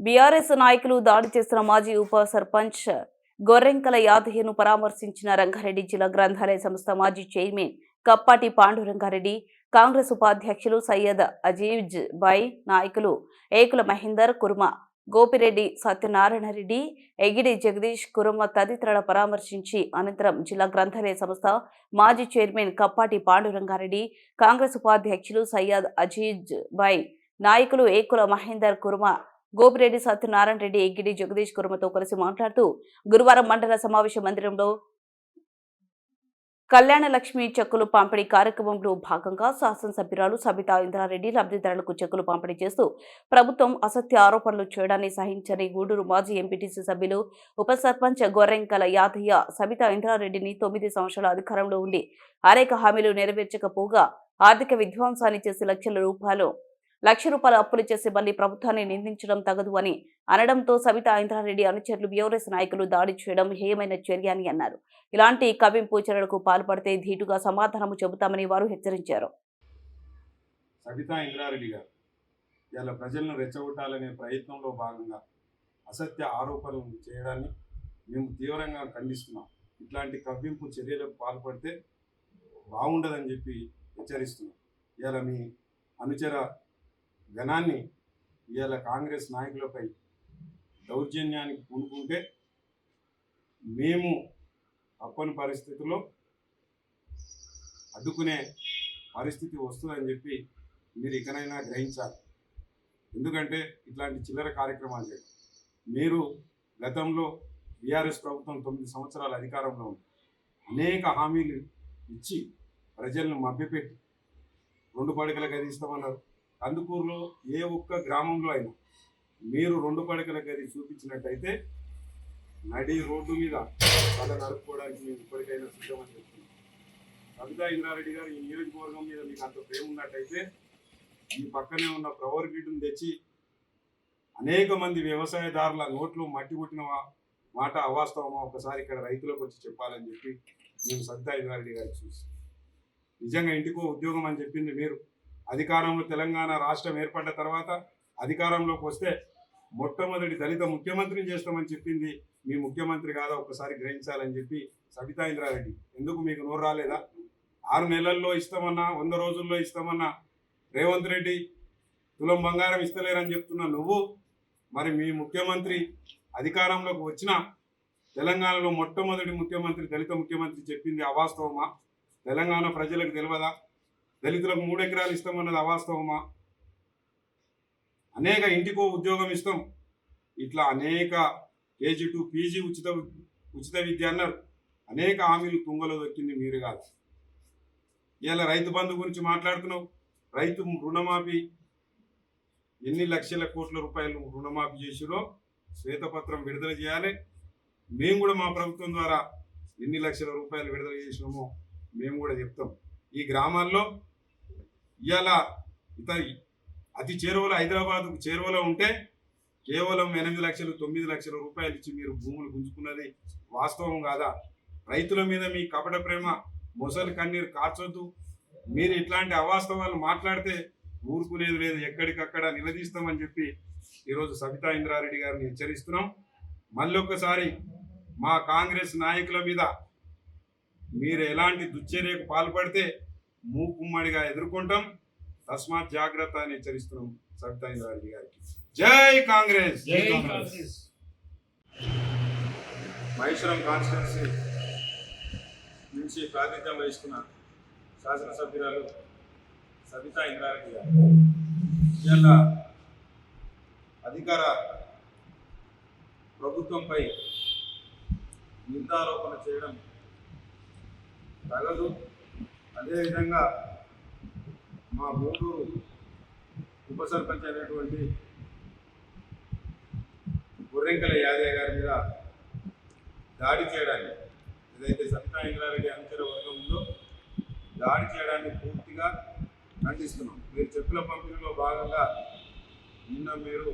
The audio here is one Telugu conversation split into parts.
బీఆర్ఎస్ నాయకులు దాడి చేసిన మాజీ ఉప సర్పంచ్ గొర్రెంకల యాదయ్యను పరామర్శించిన రంగారెడ్డి జిల్లా గ్రంథాలయ సంస్థ మాజీ చైర్మన్ కప్పాటి పాండురంగారెడ్డి, కాంగ్రెస్ ఉపాధ్యక్షులు సయ్యద్ అజీజ్ బాయ్, నాయకులు ఏకుల మహేందర్ కుర్మ, గోపిరెడ్డి సత్యనారాయణ రెడ్డి, ఎగిడి జగదీష్ కుర్మ తదితరుల పరామర్శించి అనంతరం జిల్లా గ్రంథాలయ సంస్థ మాజీ చైర్మన్ కప్పాటి పాండురంగారెడ్డి, కాంగ్రెస్ ఉపాధ్యక్షులు సయ్యద్ అజీజ్ బాయ్, నాయకులు ఏకుల మహేందర్ కుర్మ, గోపిరెడ్డి సత్యనారాయణ రెడ్డి, ఎగ్గిడి జగదీష్ కుర్మతో కలిసి మాట్లాడుతూ గురువారం మండల సమావేశ మందిరంలో కళ్యాణ లక్ష్మి చెక్కులు పంపిణీ కార్యక్రమంలో భాగంగా శాసనసభ్యురాలు సబితా ఇంద్రారెడ్డి లబ్ధిదారులకు చెక్కులు పంపిణీ చేస్తూ ప్రభుత్వం అసత్య ఆరోపణలు చేయడాన్ని సహించని గూడూరు మాజీ ఎంపీటీసీ సభ్యులు ఉప సర్పంచ్ గొర్రెంకల యాదయ్య సబితా ఇంద్రారెడ్డిని 9 సంవత్సరాల అధికారంలో ఉండి అనేక హామీలు నెరవేర్చకపోగా ఆర్థిక విధ్వంసాన్ని చేసి లక్ష రూపాయల అప్పులు చేసి మళ్లీ ప్రభుత్వాన్ని నిందించడం తగదు అని అనడంతో సబితా ఇంద్రారెడ్డి అనుచరులు బీఆర్ఎస్ నాయకులు దాడి చేయడం హేయమైన చర్య అని అన్నారు. ఇలాంటి కవ్వింపు చర్యలకు పాల్పడితే ధీటుగా సమాధానం చెబుతామని వారు హెచ్చరించారు. సబితా ఇంద్రారెడ్డి గారు ఇలా ప్రజలను రెచ్చగొట్టాలనే ప్రయత్నంలో భాగంగా అసత్య ఆరోపణలు చేయడాన్ని మేము తీవ్రంగా ఖండిస్తున్నాం. ఇట్లాంటి కవ్వింపు చర్యలకు పాల్పడితే బాగుండదని చెప్పి హెచ్చరిస్తున్నాం. ఇలా మీ అనుచర గణాన్ని ఇవాళ కాంగ్రెస్ నాయకులపై దౌర్జన్యానికి పూనుకుంటే మేము తప్పని పరిస్థితుల్లో అడ్డుకునే పరిస్థితి వస్తుందని చెప్పి మీరు ఇకనైనా గ్రహించాలి. ఎందుకంటే ఇట్లాంటి చిల్లర కార్యక్రమాలు చేయడం, మీరు గతంలో బీఆర్ఎస్ ప్రభుత్వం 9 సంవత్సరాల అధికారంలో ఉంది, అనేక హామీలు ఇచ్చి ప్రజలను మభ్యపెట్టి 2 పడకల గది ఇస్తామన్నారు. కందుకూరులో ఏ ఒక్క గ్రామంలో అయినా మీరు 2 పడకల గది చూపించినట్టయితే నడి రోడ్డు మీద వాళ్ళ నడుపుకోవడానికి మేము ఇప్పటికైనా సిద్ధమని చెప్తున్నాం. సబితా ఇంద్రారెడ్డి గారు ఈ నియోజకవర్గం మీద మీకు అంత ప్రేమ ఉన్నట్టయితే ఈ పక్కనే ఉన్న ప్రవర్ గ్రిడ్ను తెచ్చి అనేక మంది వ్యవసాయదారుల నోట్లు మట్టి కొట్టిన మాట అవాస్తవమా ఒకసారి ఇక్కడ రైతులకు వచ్చి చెప్పాలని చెప్పి మేము సబితా ఇంద్రారెడ్డి గారికి చూసి నిజంగా ఇంటికో ఉద్యోగం అని చెప్పింది మీరు. అధికారంలో తెలంగాణ రాష్ట్రం ఏర్పడ్డ తర్వాత అధికారంలోకి వస్తే మొట్టమొదటి దళిత ముఖ్యమంత్రిని చేస్తామని చెప్పింది మీ ముఖ్యమంత్రి కాదా ఒకసారి గ్రహించాలని చెప్పి సబితా ఇంద్రారెడ్డి. ఎందుకు మీకు నోరు రాలేదా? 6 నెలల్లో ఇస్తామన్నా, 100 రోజుల్లో ఇస్తామన్నా రేవంత్ రెడ్డి తులం బంగారం ఇస్తలేరని చెప్తున్నా నువ్వు. మరి మీ ముఖ్యమంత్రి అధికారంలోకి వచ్చిన తెలంగాణలో మొట్టమొదటి ముఖ్యమంత్రి దళిత ముఖ్యమంత్రి చెప్పింది అవాస్తవమా? తెలంగాణ ప్రజలకు తెలియదా? దళితులకు 3 ఎకరాలు ఇస్తామన్నది అవాస్తవమా? అనేక ఇంటికో ఉద్యోగం ఇస్తాం, ఇట్లా అనేక KG to PG ఉచిత విద్య అన్నారు. అనేక హామీలు తుంగలో దొక్కింది మీరు కాదు. ఇలా రైతు బంధు గురించి మాట్లాడుతున్నావు. రైతు రుణమాఫీ ఎన్ని లక్షల కోట్ల రూపాయలు రుణమాఫీ చేసిరో శ్వేతపత్రం విడుదల చేయాలి. మేము కూడా మా ప్రభుత్వం ద్వారా ఎన్ని లక్షల రూపాయలు విడుదల చేసినామో మేము కూడా చెప్తాం. ఈ గ్రామాల్లో ఇవాళ అతి చేరువలో హైదరాబాద్కు చేరువలో ఉంటే కేవలం 8 లక్షలు 9 లక్షల రూపాయలు ఇచ్చి మీరు భూములు గుంజుకున్నది వాస్తవం కాదా? రైతుల మీద మీ కపట ప్రేమ మొసలి కన్నీరు కార్చొద్దు. మీరు ఇట్లాంటి అవాస్తవాలు మాట్లాడితే ఊరుకునేది లేదు, ఎక్కడికక్కడ నిలదీస్తామని చెప్పి ఈరోజు సబితా ఇంద్రారెడ్డి గారిని హెచ్చరిస్తున్నాం. మళ్ళొక్కసారి మా కాంగ్రెస్ నాయకుల మీద మీరు ఎలాంటి దుశ్చర్యకు పాల్పడితే మూకుమ్మడిగా ఎదుర్కొంటాం. తస్మాత్ జాగ్రత్త అని హెచ్చరిస్తున్నాం సబితా ఇంద్రారెడ్డి గారికి. జై కాంగ్రెస్. మహేశ్వరం కాన్స్టిట్యున్సీ నుంచి ప్రాతినిధ్యం వహిస్తున్న శాసనసభ్యురాలు సబితా ఇంద్రారెడ్డి గారు ఇవాళ అధికార ప్రభుత్వంపై నిందారోపణ చేయడం తగదు. అదేవిధంగా మా గూడూరు ఉప సర్పంచ్ అయినటువంటి గొర్రెంకల యాదయ్య గారి మీద దాడి చేయడాన్ని, ఏదైతే సబితా ఇంద్రారెడ్డి అనుచర వర్గం ఉందో దాడి చేయడాన్ని పూర్తిగా ఖండిస్తున్నాం. మీరు చెక్కుల పంపిణీలో భాగంగా నిన్న మీరు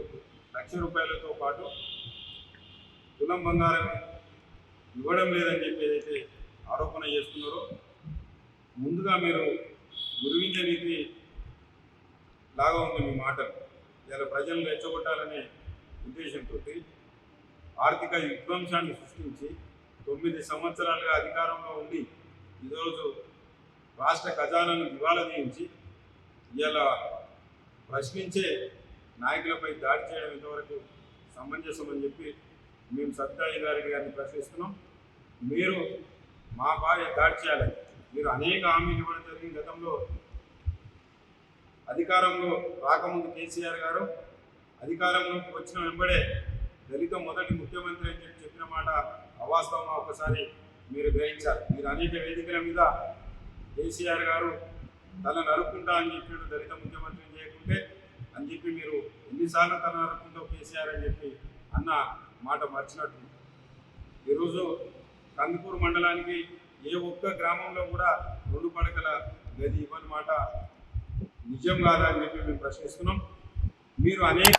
₹1,00,000 పాటు తులం బంగారం ఇవ్వడం లేదని చెప్పి ఏదైతే ఆరోపణ చేస్తున్నారో, ముందుగా మీరు గురువించ నీతి లాగా ఉంది మీ మాటలు. ఇలా ప్రజలను రెచ్చగొట్టాలనే ఉద్దేశంతో ఆర్థిక విధ్వంసాన్ని సృష్టించి 9 సంవత్సరాలుగా అధికారంలో ఉండి ఈరోజు రాష్ట్ర ఖజానాను దివాలా తీయించి ఇలా ప్రశ్నించే నాయకులపై దాడి చేయడం ఇంతవరకు సమంజసం అని చెప్పి మేము సత్యానందారెడ్డి గారిని ప్రశ్నిస్తున్నాం. మీరు మాపై దాడి చేయాలి. మీరు అనేక హామీలు ఇవ్వడం జరిగింది. గతంలో అధికారంలో రాకముందు కేసీఆర్ గారు అధికారంలోకి వచ్చిన వెంబడే దళిత మొదటి ముఖ్యమంత్రి అని చెప్పిన మాట అవాస్తవం ఒకసారి మీరు గ్రహించాలి. మీరు అనేక వేదికల మీద కేసీఆర్ గారు తల నరుక్కుంటా అని చెప్పి దళిత ముఖ్యమంత్రిని చేయకుంటే అని చెప్పి మీరు ఎన్నిసార్లు తల నరుక్కుంటావు కేసీఆర్ అని చెప్పి అన్న మాట మర్చినట్టు ఈరోజు కందుకూరు మండలానికి ఏ ఒక్క గ్రామంలో కూడా 2 పడకల గది ఇవ్వని మాట నిజం కాదా అని చెప్పి మేము ప్రశ్నిస్తున్నాం. మీరు అనేక